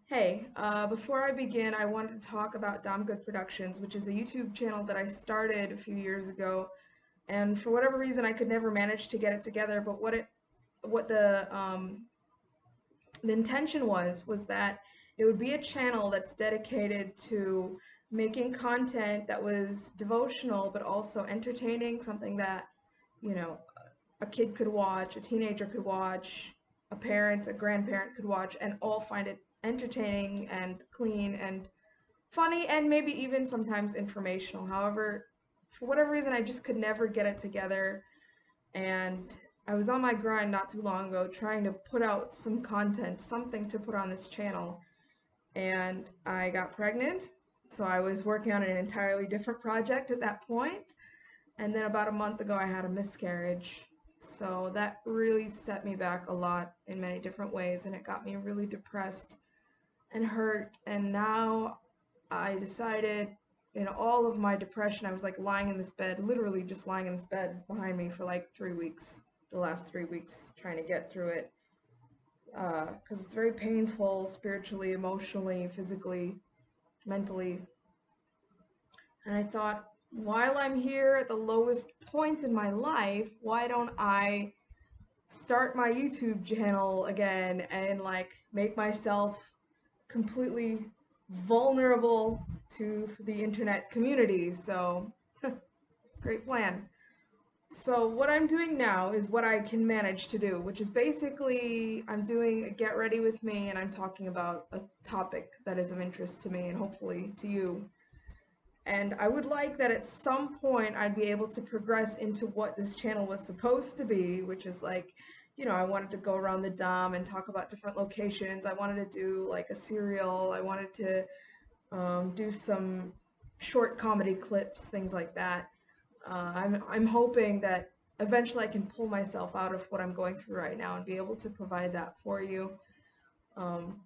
Hey, before I begin, I wanted to talk about Dham Good Productions, which is a YouTube channel that I started a few years ago, and for whatever reason, I could never manage to get it together. But what the intention was that it would be a channel that's dedicated to making content that was devotional, but also entertaining, something that you know a kid could watch, a teenager could watch, a parent, a grandparent could watch, and all find it entertaining and clean and funny and maybe even sometimes informational. However, for whatever reason, I just could never get it together. And I was on my grind not too long ago trying to put out some content, something to put on this channel. And I got pregnant. So I was working on an entirely different project at that point. And then about a month ago, I had a miscarriage. So that really set me back a lot in many different ways, and it got me really depressed and hurt. And now I decided, in all of my depression, I was like lying in this bed, literally just lying in this bed behind me for like 3 weeks, the last 3 weeks, trying to get through it. Because it's very painful spiritually, emotionally, physically, mentally. And I thought, while I'm here at the lowest points in my life, why don't I start my YouTube channel again and like make myself completely vulnerable to the internet community? So, great plan. So what I'm doing now is what I can manage to do, which is basically I'm doing a get ready with me and I'm talking about a topic that is of interest to me and hopefully to you. And I would like that at some point I'd be able to progress into what this channel was supposed to be, which is like, I wanted to go around the Dom and talk about different locations. I wanted to do like a serial. I wanted to do some short comedy clips, things like that. I'm hoping that eventually I can pull myself out of what I'm going through right now and be able to provide that for you. Um,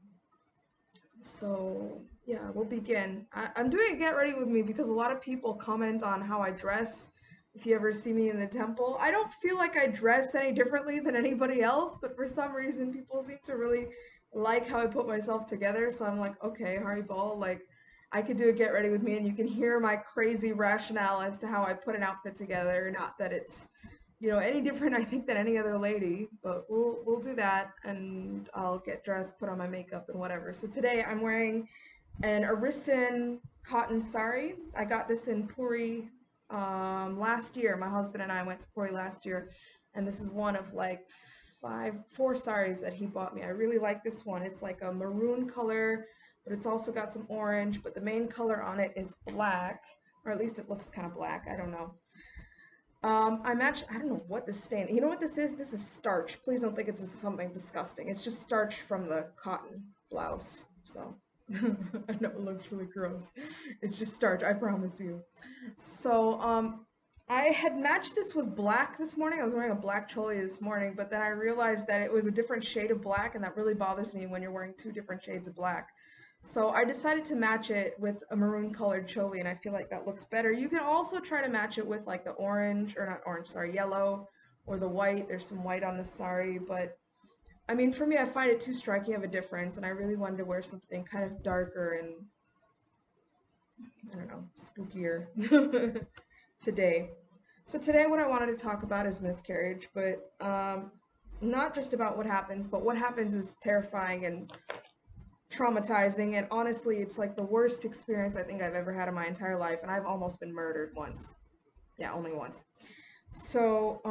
so yeah, we'll begin. I'm doing a get ready with me because a lot of people comment on how I dress. If you ever see me in the temple, I don't feel like I dress any differently than anybody else, but for some reason people seem to really like how I put myself together. So I'm like, okay, Harry Ball, like I could do a get ready with me and you can hear my crazy rationale as to how I put an outfit together. Not that it's any different, I think, than any other lady, but we'll do that, and I'll get dressed, put on my makeup, and whatever. So today I'm wearing an Arisan cotton sari. I got this in Puri last year. My husband and I went to Puri last year, and this is one of like four saris that he bought me. I really like this one. It's like a maroon color, but it's also got some orange, but the main color on it is black, or at least it looks kind of black. I don't know. I don't know what this stain, you know what this is? This is starch. Please don't think it's something disgusting. It's just starch from the cotton blouse. So, I know it looks really gross. It's just starch, I promise you. So, I had matched this with black this morning. I was wearing a black choli this morning, but then I realized that it was a different shade of black, and that really bothers me when you're wearing two different shades of black. So I decided to match it with a maroon colored choli, and I feel like that looks better. You can also try to match it with like the orange, or not orange, sorry, yellow, or the white. There's some white on the sari, but I mean, for me, I find it too striking of a difference, and I really wanted to wear something kind of darker and, I don't know, spookier today. So today what I wanted to talk about is miscarriage, but not just about what happens, but what happens is terrifying and traumatizing, and honestly it's like the worst experience I think I've ever had in my entire life, and I've almost been murdered once. Yeah, only once. So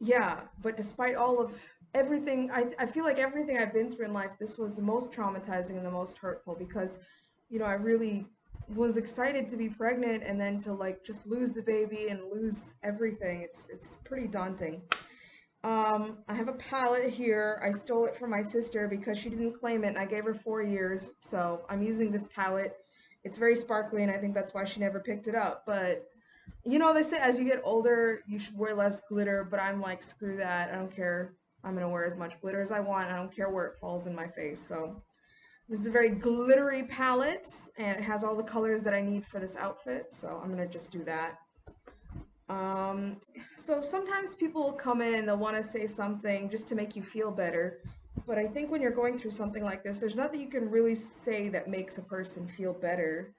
yeah, but despite all of everything, I feel like everything I've been through in life, this was the most traumatizing and the most hurtful because I really was excited to be pregnant, and then to like just lose the baby and lose everything. It's pretty daunting. I have a palette here. I stole it from my sister because she didn't claim it, and I gave her 4 years. So I'm using this palette. It's very sparkly, and I think that's why she never picked it up. But they say as you get older, you should wear less glitter, but I'm like, screw that. I don't care. I'm gonna wear as much glitter as I want. I don't care where it falls in my face. So this is a very glittery palette, and it has all the colors that I need for this outfit. So I'm gonna just do that. Um, so sometimes people will come in and they'll want to say something just to make you feel better. But I think when you're going through something like this, there's nothing you can really say that makes a person feel better.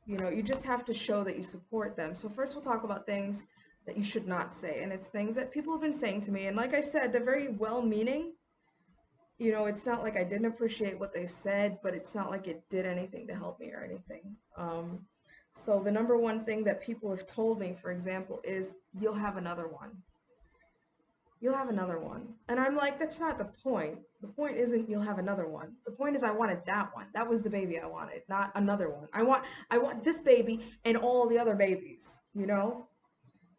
You know, you just have to show that you support them. So first we'll talk about things that you should not say. And it's things that people have been saying to me. And like I said, they're very well-meaning. You know, it's not like I didn't appreciate what they said, but it's not like it did anything to help me or anything. So the number one thing that people have told me, for example, is you'll have another one. You'll have another one. And I'm like, that's not the point. The point isn't you'll have another one. The point is I wanted that one. That was the baby I wanted, not another one. I want this baby and all the other babies, you know?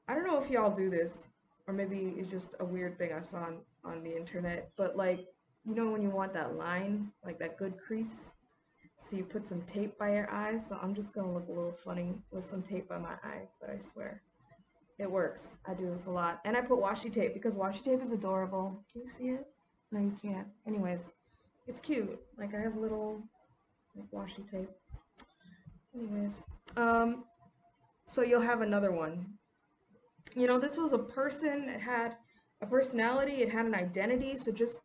I don't know if y'all do this, or maybe it's just a weird thing I saw on the internet, but like, you know when you want that line, like that good crease? So you put some tape by your eye, so I'm just gonna look a little funny with some tape by my eye, but I swear. It works. I do this a lot. And I put washi tape because washi tape is adorable. Can you see it? No, you can't. Anyways, it's cute. Like I have little like washi tape. Anyways, so you'll have another one. You know, this was a person, it had a personality, it had an identity, so just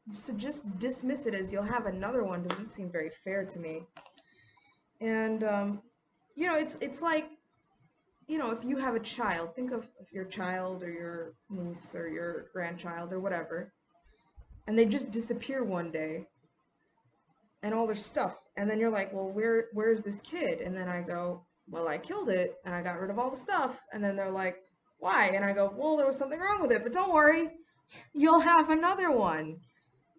dismiss it as you'll have another one doesn't seem very fair to me. And you know, it's like, you know, if you have a child, think of your child or your niece or your grandchild or whatever, and they just disappear one day and all their stuff, and then you're like, well, where's this kid? And then I go, well, I killed it and I got rid of all the stuff. And then they're like, why? And I go, well, there was something wrong with it, but don't worry, you'll have another one.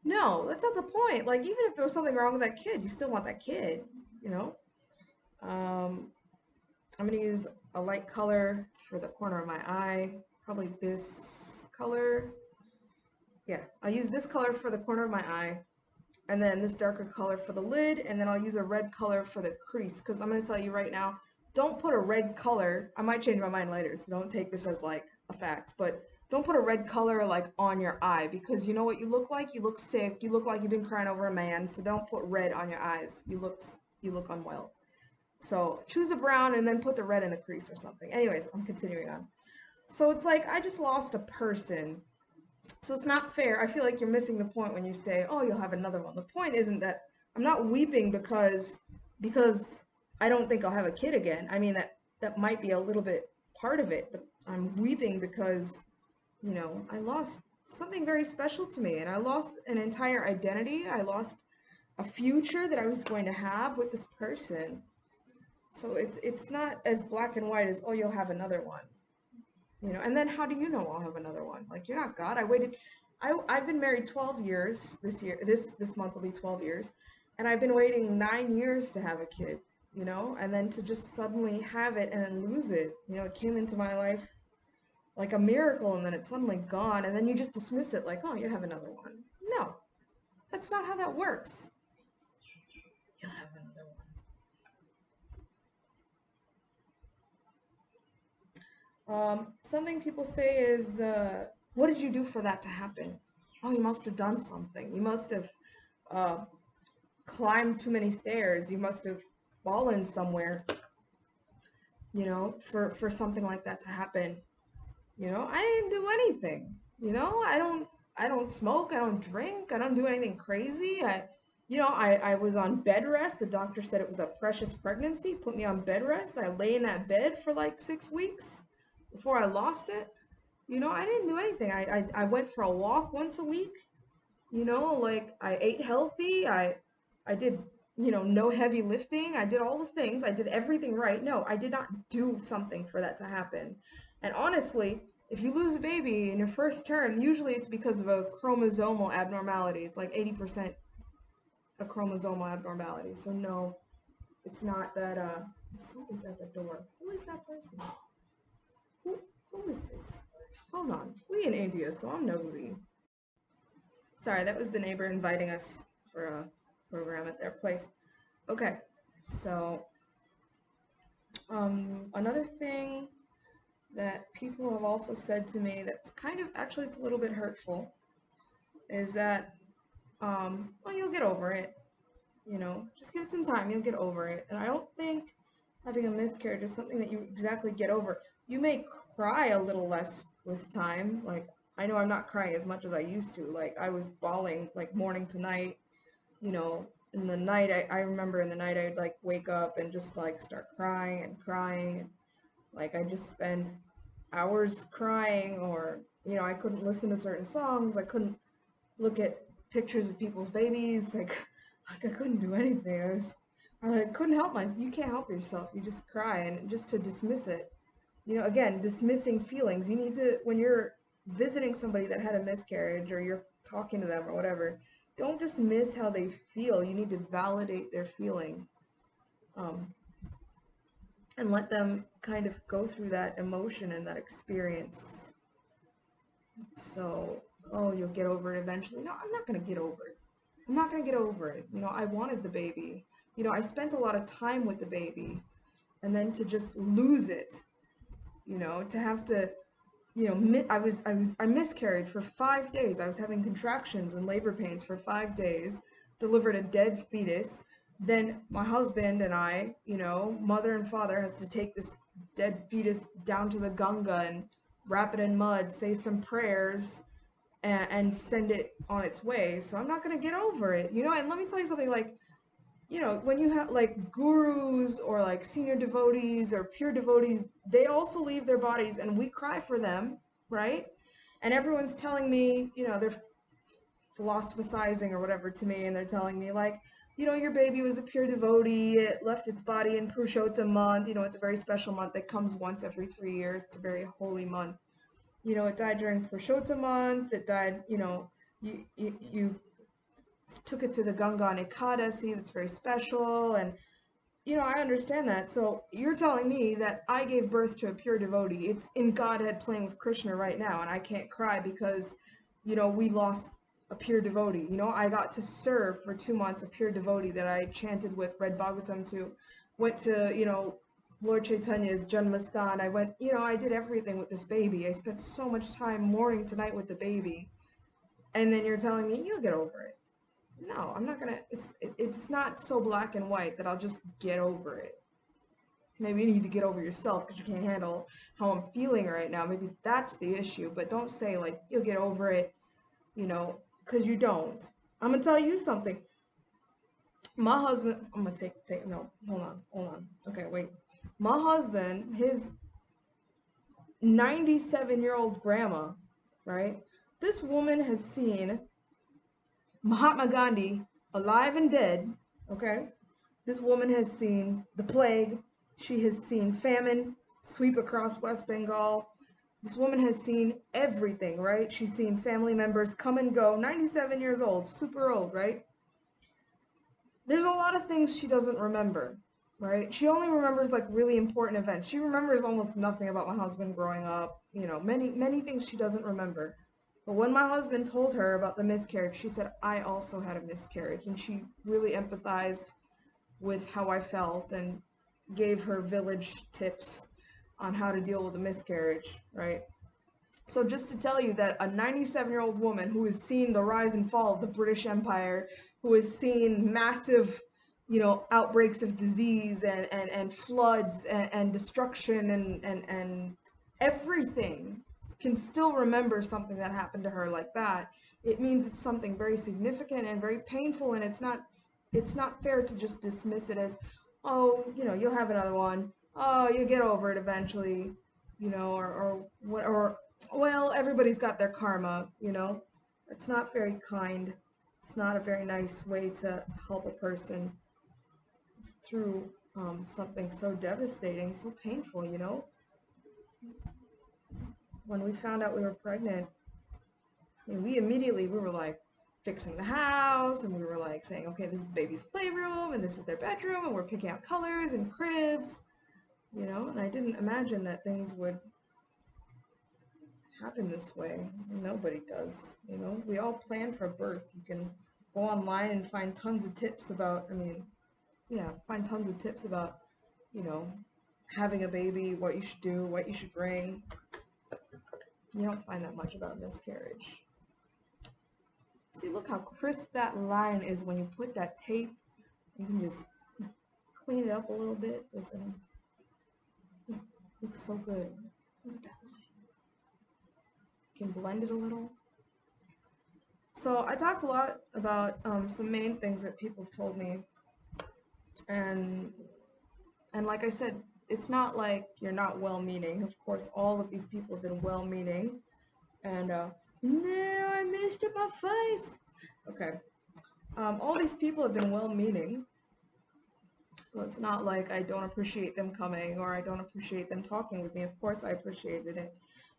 No, that's not the point. Like, even if there was something wrong with that kid, you still want that kid, you know? I'm going to use a light color for the corner of my eye, probably this color. Yeah, I'll use this color for the corner of my eye, and then this darker color for the lid, and then I'll use a red color for the crease, because I'm going to tell you right now, don't put a red color, I might change my mind later, so don't take this as like a fact, but don't put a red color like on your eye, because you know what you look like? You look sick, you look like you've been crying over a man, so don't put red on your eyes. You look unwell. So choose a brown and then put the red in the crease or something. Anyways, I'm continuing on. So it's like, I just lost a person. So it's not fair. I feel like you're missing the point when you say, oh, you'll have another one. The point isn't that I'm not weeping because I don't think I'll have a kid again. I mean, that might be a little bit part of it, but I'm weeping because, you know, I lost something very special to me, and I lost an entire identity. I lost a future that I was going to have with this person. So it's not as black and white as, oh, you'll have another one. You know, and then how do you know I'll have another one? Like, you're not God. I've been married 12 years this year. This month will be 12 years. And I've been waiting 9 years to have a kid, you know, and then to just suddenly have it and then lose it. You know, it came into my life like a miracle, and then it's suddenly gone, and then you just dismiss it like, oh, you have another one. No, that's not how that works. You'll have another one. Something people say is, what did you do for that to happen? Oh, you must have done something. You must have climbed too many stairs. You must have fallen somewhere, you know, for something like that to happen. You know, I didn't do anything. You know, I don't smoke. I don't drink. I don't do anything crazy. I was on bed rest. The doctor said it was a precious pregnancy. Put me on bed rest. I lay in that bed for like 6 weeks before I lost it. You know, I didn't do anything. I went for a walk once a week. You know, like I ate healthy. I did, you know, no heavy lifting. I did all the things. I did everything right. No, I did not do something for that to happen. And honestly, if you lose a baby in your first term, usually it's because of a chromosomal abnormality. It's like 80% a chromosomal abnormality. So no, it's not that something's at the door. Who is that person? Who is this? Hold on. We in India, so I'm nosy. Sorry, that was the neighbor inviting us for a program at their place. Okay, so another thing that people have also said to me that's kind of, actually it's a little bit hurtful, is that, well, you'll get over it. You know, just give it some time, you'll get over it. And I don't think having a miscarriage is something that you exactly get over. You may cry a little less with time, like I know I'm not crying as much as I used to. Like I was bawling like morning to night, you know, in the night I remember in the night I'd like wake up and just like start crying and crying and like I just spend hours crying or you know, I couldn't listen to certain songs, I couldn't look at pictures of people's babies, like I couldn't do anything. I couldn't help myself. You can't help yourself. You just cry and just to dismiss it. You know, again, dismissing feelings. You need to, when you're visiting somebody that had a miscarriage or you're talking to them or whatever, don't dismiss how they feel. You need to validate their feeling, um, and let them kind of go through that emotion and that experience. So, oh, you'll get over it eventually. No, I'm not going to get over it. I'm not going to get over it. You know, I wanted the baby. You know, I spent a lot of time with the baby, and then to just lose it, you know, to have to, you know, I miscarried for 5 days. I was having contractions and labor pains for 5 days, delivered a dead fetus. Then my husband and I, you know, mother and father has to take this dead fetus down to the Ganga and wrap it in mud, say some prayers, and send it on its way. So I'm not gonna get over it, you know. And let me tell you something, like, you know, when you have like gurus or like senior devotees or pure devotees, they also leave their bodies and we cry for them, right? And everyone's telling me, you know, they're philosophizing or whatever to me, and they're telling me like, you know, your baby was a pure devotee, it left its body in Purushottam month, you know, it's a very special month that comes once every 3 years, it's a very holy month. You know, it died during Purushottam month, it died, you know, you took it to the Ganga on Ekadasi, that's very special, and you know, I understand that. So you're telling me that I gave birth to a pure devotee. It's in Godhead playing with Krishna right now, and I can't cry because, you know, we lost a pure devotee. You know, I got to serve for 2 months a pure devotee that I chanted with, read Bhagavatam to, went to, you know, Lord Chaitanya's Janmastan. I went, you know, I did everything with this baby. I spent so much time morning to night with the baby. And then you're telling me you'll get over it. No, I'm not gonna. It's not so black and white that I'll just get over it. Maybe you need to get over yourself because you can't handle how I'm feeling right now. Maybe that's the issue. But don't say like you'll get over it, you know, because you don't. I'm gonna tell you something. My husband. I'm gonna take. No, hold on. Okay, wait. My husband, his 97-year-old grandma, right? This woman has seen Mahatma Gandhi alive and dead, okay? This woman has seen the plague. She has seen famine sweep across West Bengal. This woman has seen everything, right? She's seen family members come and go. 97 years old, super old, right? There's a lot of things she doesn't remember, right? She only remembers like really important events. She remembers almost nothing about my husband growing up, you know, many things she doesn't remember. But when my husband told her about the miscarriage, she said, I also had a miscarriage. And she really empathized with how I felt and gave her village tips on how to deal with a miscarriage, right? So just to tell you that a 97-year-old woman who has seen the rise and fall of the British Empire, who has seen massive, you know, outbreaks of disease and floods and destruction and everything, can still remember something that happened to her like that, it means it's something very significant and very painful, and it's not fair to just dismiss it as, oh, you know, you'll have another one. Oh, you'll get over it eventually, you know, or what, or well, everybody's got their karma, you know. It's not very kind. It's not a very nice way to help a person through something so devastating, so painful, you know. When we found out we were pregnant, I mean, we were like fixing the house, and we were like saying, okay, this is the baby's playroom, and this is their bedroom, and we're picking out colors and cribs, you know. And I didn't imagine that things would happen this way. Nobody does, you know. We all plan for birth. You can go online and find tons of tips about, I mean, yeah, find tons of tips about, you know, having a baby, what you should do, what you should bring. You don't find that much about miscarriage. See, look how crisp that line is when you put that tape. You can just clean it up a little bit. Looks so good. Look at that line. can blend it a little. So I talked a lot about some main things that people have told me, and like I said, it's not like you're not well-meaning. Of course, all of these people have been well-meaning, and no, I messed up my face. Okay, all these people have been well-meaning, so it's not like I don't appreciate them coming or I don't appreciate them talking with me. Of course, I appreciated it,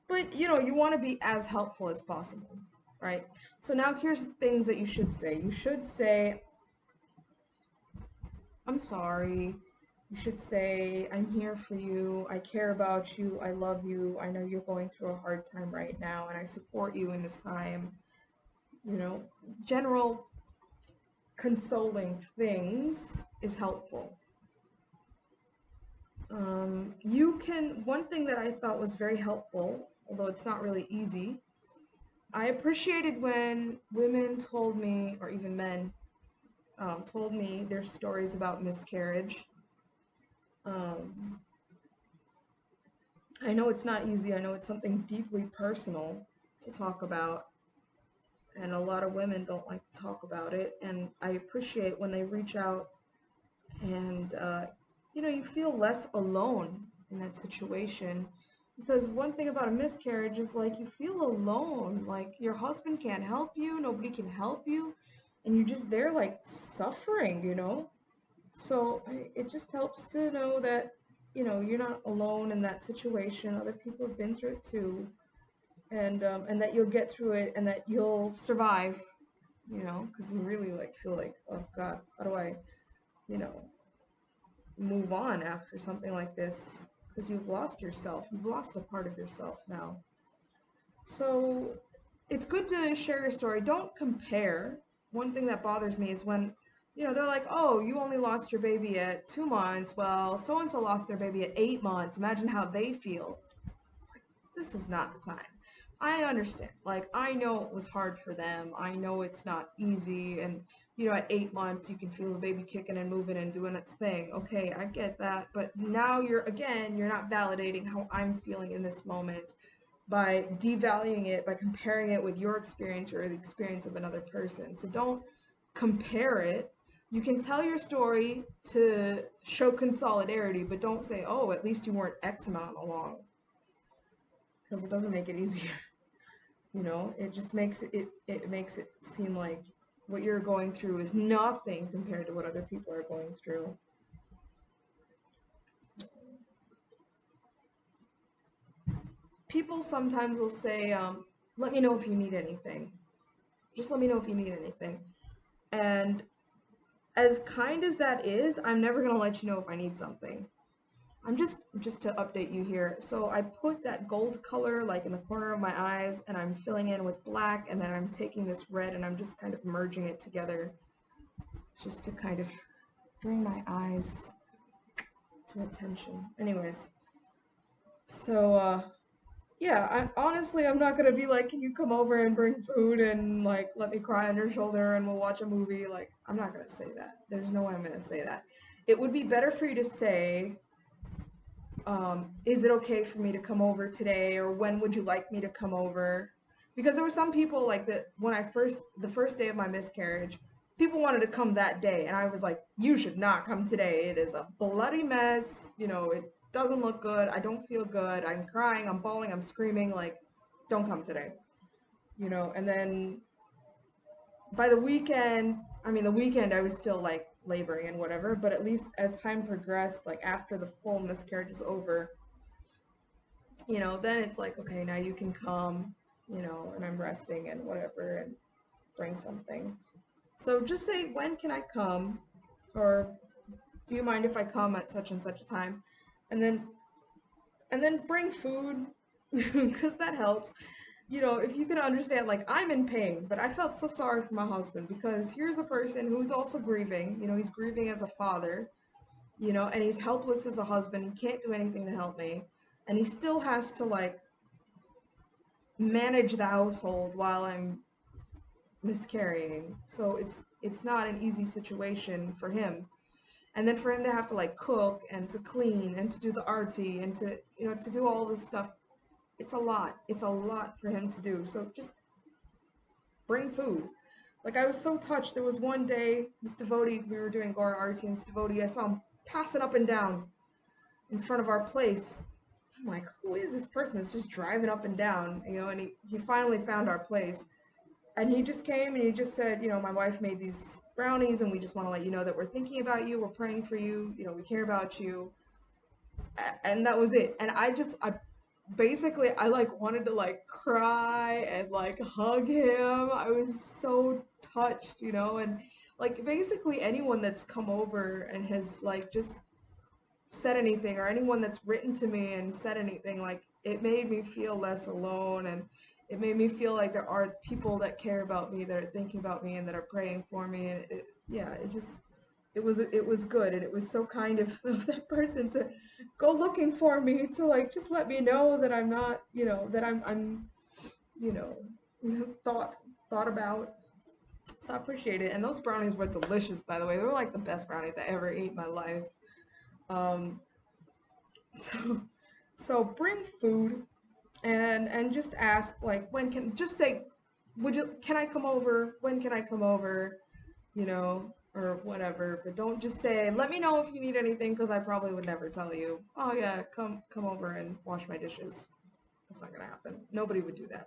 but you know, you want to be as helpful as possible, right? So now here's the things that you should say. You should say, I'm sorry. You should say, I'm here for you. I care about you. I love you. I know you're going through a hard time right now, and I support you in this time. You know, general consoling things is helpful. One thing that I thought was very helpful, although it's not really easy, I appreciated when women told me, or even men, told me their stories about miscarriage. I know it's not easy. I know it's something deeply personal to talk about, and a lot of women don't like to talk about it. And I appreciate when they reach out, and you know, you feel less alone in that situation. Because one thing about a miscarriage is like you feel alone. Like your husband can't help you, nobody can help you, and you're just there like suffering, you know? So it just helps to know that, you know, you're not alone in that situation. Other people have been through it too, and that you'll get through it and that you'll survive, you know, because you really like feel like, oh God, how do I, you know, move on after something like this? Because you've lost yourself. You've lost a part of yourself now. So it's good to share your story. Don't compare. One thing that bothers me is when, you know, they're like, oh, you only lost your baby at 2 months. Well, so-and-so lost their baby at 8 months. Imagine how they feel. Like, this is not the time. I understand. Like, I know it was hard for them. I know it's not easy. And, you know, at 8 months, you can feel the baby kicking and moving and doing its thing. Okay, I get that. But now you're not validating how I'm feeling in this moment by devaluing it, by comparing it with your experience or the experience of another person. So don't compare it. You can tell your story to show consolidarity, but don't say, oh, at least you weren't X amount along, because it doesn't make it easier. You know, it just makes it makes it seem like what you're going through is nothing compared to what other people are going through. People sometimes will say, let me know if you need anything. Just let me know if you need anything. And as kind as that is, I'm never going to let you know if I need something. I'm just to update you here. So I put that gold color like in the corner of my eyes, and I'm filling in with black, and then I'm taking this red and I'm just kind of merging it together just to kind of bring my eyes to attention. Anyways, so yeah, I'm not gonna be like, can you come over and bring food and like let me cry on your shoulder and we'll watch a movie? Like, I'm not gonna say that. There's no way I'm gonna say that. It would be better for you to say, is it okay for me to come over today, or when would you like me to come over? Because there were some people like that when the first day of my miscarriage, people wanted to come that day, and I was like, you should not come today. It is a bloody mess. You know, it doesn't look good. I don't feel good. I'm crying. I'm bawling. I'm screaming. Like, don't come today. You know, and then by the weekend, the weekend I was still like laboring and whatever, but at least as time progressed, like after the full miscarriage was over, you know, then it's like, okay, now you can come, you know, and I'm resting and whatever, and bring something. So just say, when can I come? Or do you mind if I come at such and such a time? And then bring food, because that helps. You know, if you can understand, like, I'm in pain, but I felt so sorry for my husband, because here's a person who's also grieving. You know, he's grieving as a father, you know, and he's helpless as a husband. He can't do anything to help me. And he still has to, like, manage the household while I'm miscarrying. So it's not an easy situation for him. And then for him to have to, like, cook and to clean and to do the arty and to, you know, to do all this stuff, it's a lot. It's a lot for him to do. So just bring food. Like, I was so touched. There was one day, this devotee, we were doing Gora Arti, and this devotee, I saw him passing up and down in front of our place. I'm like, who is this person that's just driving up and down? You know, and he finally found our place. And he just came and he just said, you know, my wife made these brownies and we just want to let you know that we're thinking about you, we're praying for you, you know, we care about you. And that was it. And I basically, I like wanted to like cry and like hug him. I was so touched, you know, and like basically anyone that's come over and has like just said anything, or anyone that's written to me and said anything, like it made me feel less alone, and it made me feel like there are people that care about me, that are thinking about me, and that are praying for me. And yeah, it was good, and it was so kind of that person to go looking for me, to like just let me know that I'm not, you know, that I'm you know, thought about. So I appreciate it. And those brownies were delicious, by the way. They were like the best brownies I ever ate in my life. Um, so so bring food, and just ask, like, when can, just say, can I come over? When can I come over? You know, or whatever. But don't just say, let me know if you need anything, because I probably would never tell you, oh yeah, come over and wash my dishes. That's not gonna happen. Nobody would do that.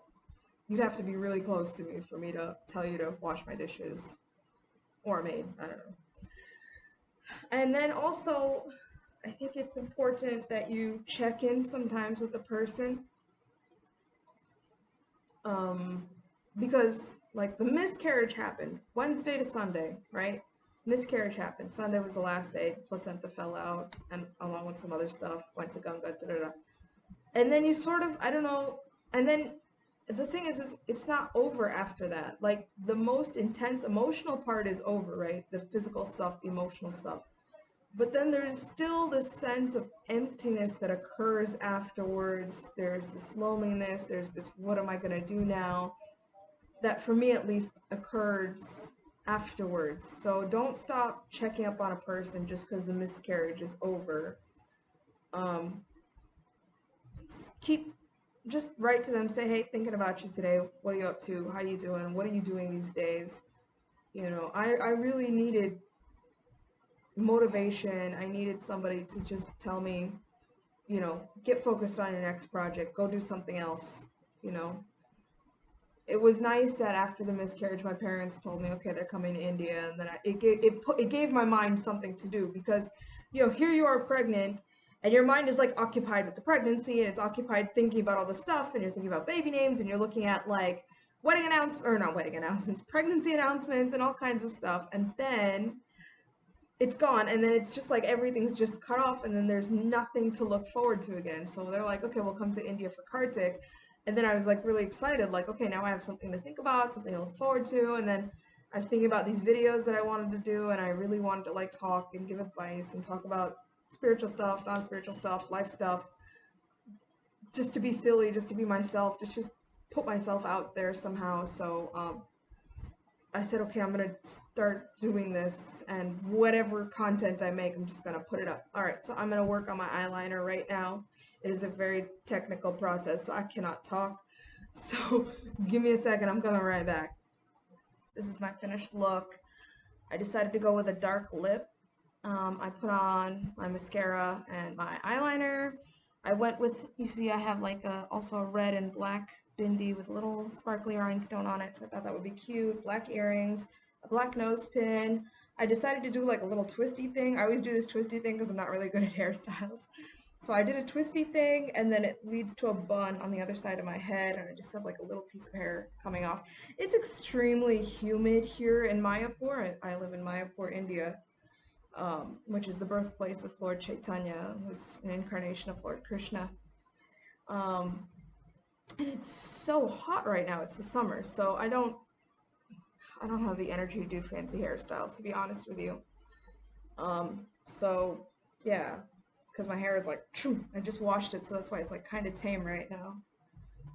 You'd have to be really close to me for me to tell you to wash my dishes, or a maid. I don't know. And then also, I think it's important that you check in sometimes with the person, um, because like the miscarriage happened Wednesday to Sunday, right? Miscarriage happened. Sunday was the last day. The placenta fell out, and along with some other stuff, went to Ganga, da da da. And then you sort of, I don't know, and then the thing is, it's not over after that. Like, the most intense emotional part is over, right? The physical stuff, the emotional stuff. But then there's still this sense of emptiness that occurs afterwards. There's this loneliness, there's this, what am I going to do now? That, for me at least, occurs afterwards. So don't stop checking up on a person just because the miscarriage is over. Um, just write to them, say, hey, thinking about you today. What are you up to? How you doing? What are you doing these days? You know, I really needed motivation. I needed somebody to just tell me, you know, get focused on your next project, go do something else, you know. It was nice that after the miscarriage, my parents told me, okay, they're coming to India, and then it gave my mind something to do, because, you know, here you are pregnant, and your mind is like occupied with the pregnancy, and it's occupied thinking about all the stuff, and you're thinking about baby names, and you're looking at like wedding announcements, or not wedding announcements, pregnancy announcements, and all kinds of stuff, and then it's gone, and then it's just like everything's just cut off, and then there's nothing to look forward to again. So they're like, okay, we'll come to India for Kartik. And then I was like really excited, like, okay, now I have something to think about, something to look forward to. And then I was thinking about these videos that I wanted to do, and I really wanted to like talk and give advice and talk about spiritual stuff, non-spiritual stuff, life stuff, just to be silly, just to be myself, just put myself out there somehow. So I said, okay, I'm gonna start doing this, and whatever content I make, I'm just gonna put it up. All right, so I'm gonna work on my eyeliner right now. It is a very technical process, so I cannot talk. So give me a second, I'm coming right back. This is my finished look. I decided to go with a dark lip. I put on my mascara and my eyeliner. I went with, you see, I have like also a red and black bindi with a little sparkly rhinestone on it, so I thought that would be cute. Black earrings, a black nose pin. I decided to do like a little twisty thing. I always do this twisty thing because I'm not really good at hairstyles. So I did a twisty thing, and then it leads to a bun on the other side of my head, and I just have like a little piece of hair coming off. It's extremely humid here in Mayapur. I live in Mayapur, India, which is the birthplace of Lord Chaitanya, who's an incarnation of Lord Krishna. And it's so hot right now. It's the summer, so I don't have the energy to do fancy hairstyles, to be honest with you. So yeah, because my hair is like, I just washed it, so that's why it's like kind of tame right now.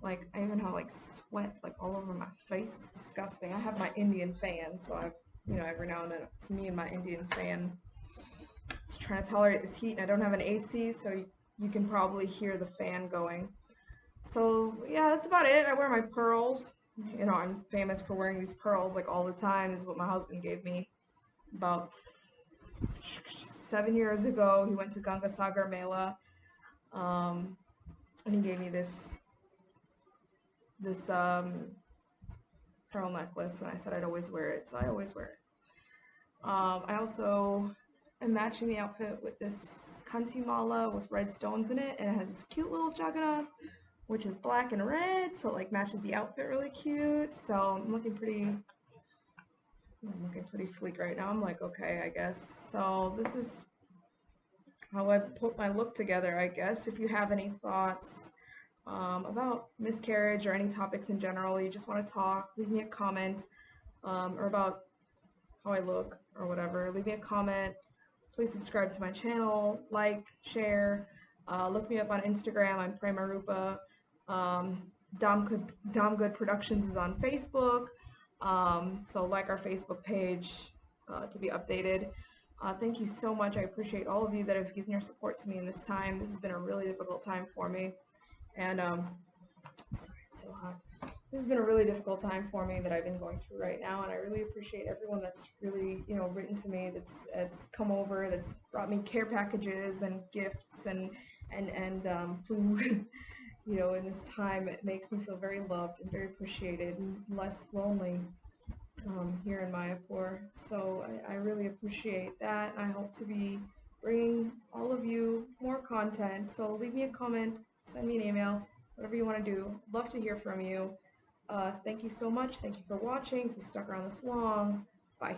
Like, I even have like sweat like all over my face. It's disgusting. I have my Indian fan, so I've, you know, every now and then it's me and my Indian fan. Just trying to tolerate this heat, and I don't have an AC, so you can probably hear the fan going. So yeah, that's about it. I wear my pearls. You know, I'm famous for wearing these pearls like all the time. This is what my husband gave me about 7 years ago. He went to Ganga Sagar Mela, um, and he gave me this pearl necklace, and I said I'd always wear it, so I always wear it. I also am matching the outfit with this kanti mala with red stones in it, and it has this cute little jagannath, which is black and red, so it like matches the outfit really cute. So I'm looking pretty fleek right now. I'm like, okay, I guess. So this is how I put my look together, I guess. If you have any thoughts about miscarriage or any topics in general, you just want to talk, leave me a comment, or about how I look or whatever. Leave me a comment. Please subscribe to my channel, like, share. Look me up on Instagram. I'm Prema Rupa. Um, Dham Good Productions is on Facebook. So like our Facebook page to be updated. Thank you so much. I appreciate all of you that have given your support to me in this time. This has been a really difficult time for me. And sorry, it's so hot. This has been a really difficult time for me that I've been going through right now, and I really appreciate everyone that's really, written to me, that's come over, that's brought me care packages and gifts and food. In this time, it makes me feel very loved and very appreciated and less lonely here in Mayapur. So I really appreciate that. I hope to be bringing all of you more content. So leave me a comment, send me an email, whatever you want to do. Love to hear from you. Thank you so much. Thank you for watching. If you stuck around this long, bye.